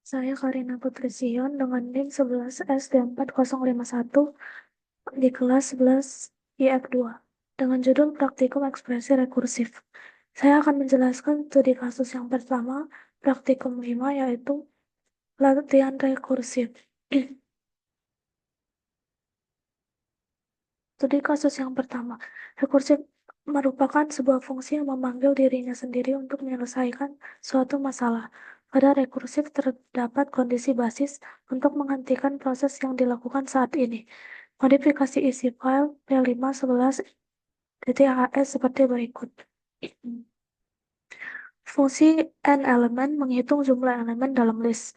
Saya Karina Putri Sion dengan NIM 11SD4051 di kelas 11 IF2 dengan judul Praktikum Ekspresi Rekursif. Saya akan menjelaskan studi kasus yang pertama, praktikum 5, yaitu latihan rekursif. Studi kasus yang pertama, rekursif merupakan sebuah fungsi yang memanggil dirinya sendiri untuk menyelesaikan suatu masalah. Pada rekursif terdapat kondisi basis untuk menghentikan proses yang dilakukan saat ini. Modifikasi isi file P511.hs seperti berikut. Fungsi n-elemen menghitung jumlah elemen dalam list.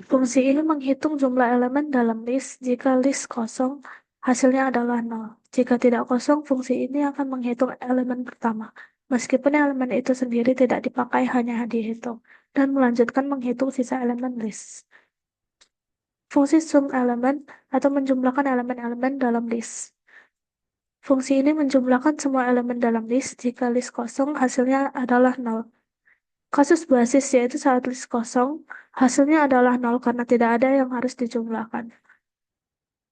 Fungsi ini menghitung jumlah elemen dalam list jika list kosong, hasilnya adalah 0. Jika tidak kosong, fungsi ini akan menghitung elemen pertama, meskipun elemen itu sendiri tidak dipakai, hanya dihitung, dan melanjutkan menghitung sisa elemen list. Fungsi sum elemen atau menjumlahkan elemen-elemen dalam list. Fungsi ini menjumlahkan semua elemen dalam list jika list kosong, hasilnya adalah 0. Kasus basis yaitu saat list kosong, hasilnya adalah 0 karena tidak ada yang harus dijumlahkan.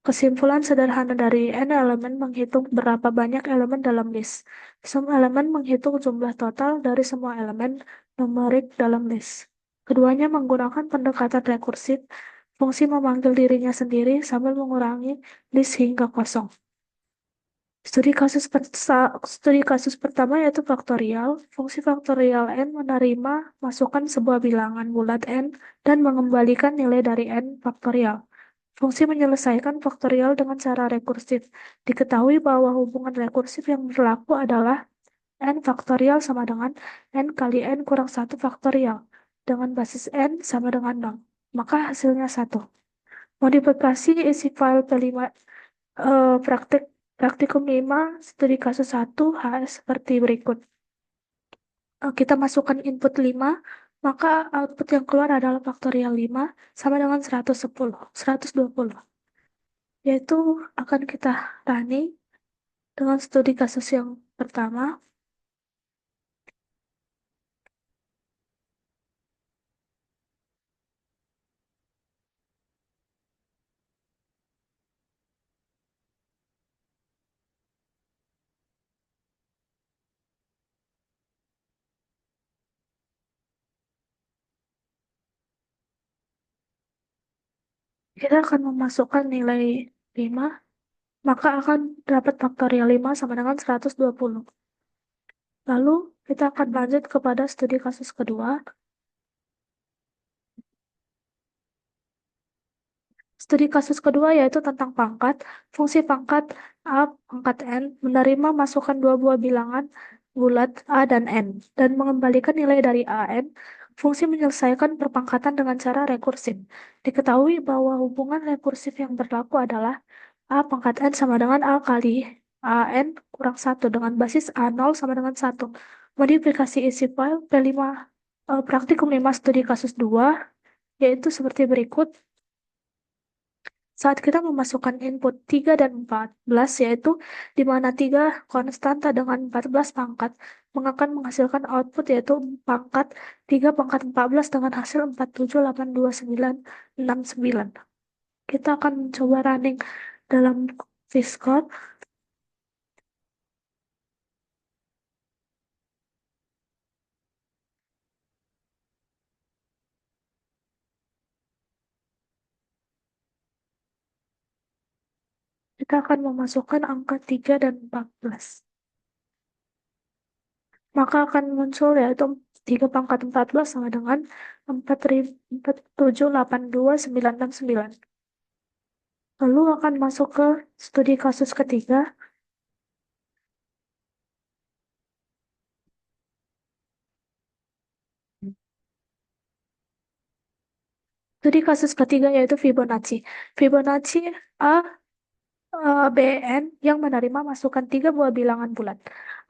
Kesimpulan sederhana dari n elemen menghitung berapa banyak elemen dalam list. Sum elemen menghitung jumlah total dari semua elemen numerik dalam list. Keduanya menggunakan pendekatan rekursif, fungsi memanggil dirinya sendiri sambil mengurangi list hingga kosong. Studi kasus pertama yaitu faktorial. Fungsi faktorial n menerima masukan sebuah bilangan bulat n dan mengembalikan nilai dari n faktorial. Fungsi menyelesaikan faktorial dengan cara rekursif. Diketahui bahwa hubungan rekursif yang berlaku adalah n faktorial sama dengan n kali n kurang 1 faktorial, dengan basis n sama dengan 0. Maka hasilnya 1. Modifikasi isi file P5 praktikum 5 studi kasus 1 HS seperti berikut. Kita masukkan input 5, maka output yang keluar adalah faktorial 5 sama dengan 120. Yaitu akan kita running dengan studi kasus yang pertama. Kita akan memasukkan nilai 5, maka akan dapat faktorial 5 sama dengan 120. Lalu kita akan lanjut kepada studi kasus kedua. Studi kasus kedua yaitu tentang pangkat. Fungsi pangkat A pangkat N menerima masukan dua buah bilangan bulat A dan N dan mengembalikan nilai dari A N. Fungsi menyelesaikan perpangkatan dengan cara rekursif. Diketahui bahwa hubungan rekursif yang berlaku adalah A pangkat N sama dengan A kali A N kurang 1 dengan basis A0 sama dengan 1. Modifikasi isi file P5 praktikum 5 studi kasus 2 yaitu seperti berikut. Saat kita memasukkan input 3 dan 14, yaitu di mana 3 konstanta dengan 14 pangkat, akan menghasilkan output yaitu pangkat 3 pangkat 14 dengan hasil 478269. Kita akan mencoba running dalam VSCode. Kita akan memasukkan angka 3 dan 14. Maka akan muncul yaitu 3 pangkat 14 sama dengan 478269. Lalu akan masuk ke studi kasus ketiga. Studi kasus ketiga yaitu Fibonacci. Fibonacci A, B, N yang menerima masukan 3 buah bilangan bulat.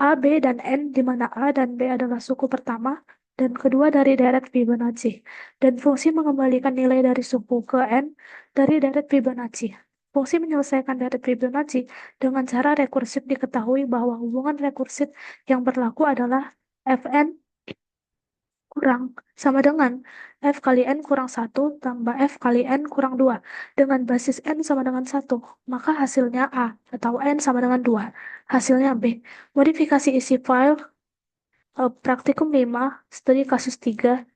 A, B, dan N di mana A dan B adalah suku pertama dan kedua dari deret Fibonacci. Dan fungsi mengembalikan nilai dari suku ke N dari deret Fibonacci. Fungsi menyelesaikan deret Fibonacci dengan cara rekursif. Diketahui bahwa hubungan rekursif yang berlaku adalah Fn kurang sama dengan F kali N kurang 1 tambah F kali N kurang 2 dengan basis N sama dengan 1, maka hasilnya A atau N sama dengan 2, hasilnya B. Modifikasi isi file praktikum 5 studi kasus 3,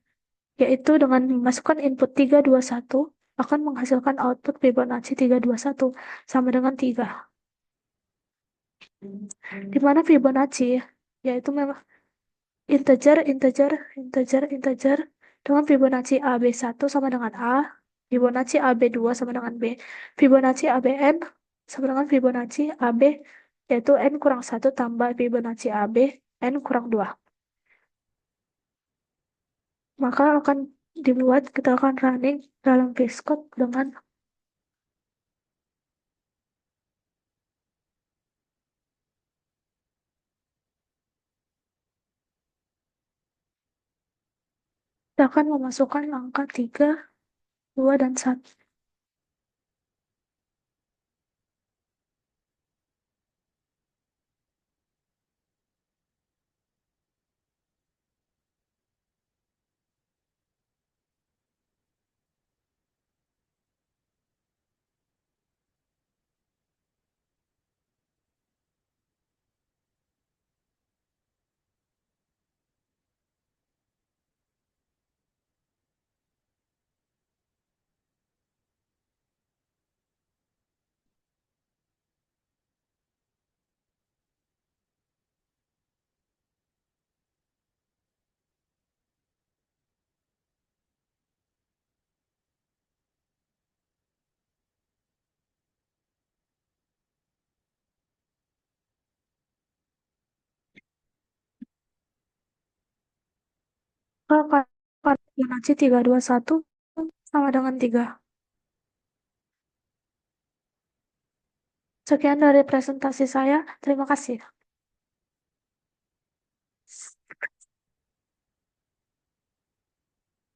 yaitu dengan memasukkan input 321 akan menghasilkan output Fibonacci 321 sama dengan 3. Di mana Fibonacci yaitu memang integer, integer, integer, integer dengan Fibonacci AB1 sama dengan A, Fibonacci AB2 sama dengan B, Fibonacci ABN sama dengan Fibonacci AB, yaitu N kurang 1 tambah Fibonacci AB, N kurang 2. Maka akan dibuat, kita akan running dalam VS Code dengan kita akan memasukkan angka 3, 2, dan 1. Maka Fibonacci 321 sama dengan 3. Sekian dari presentasi saya. Terima kasih.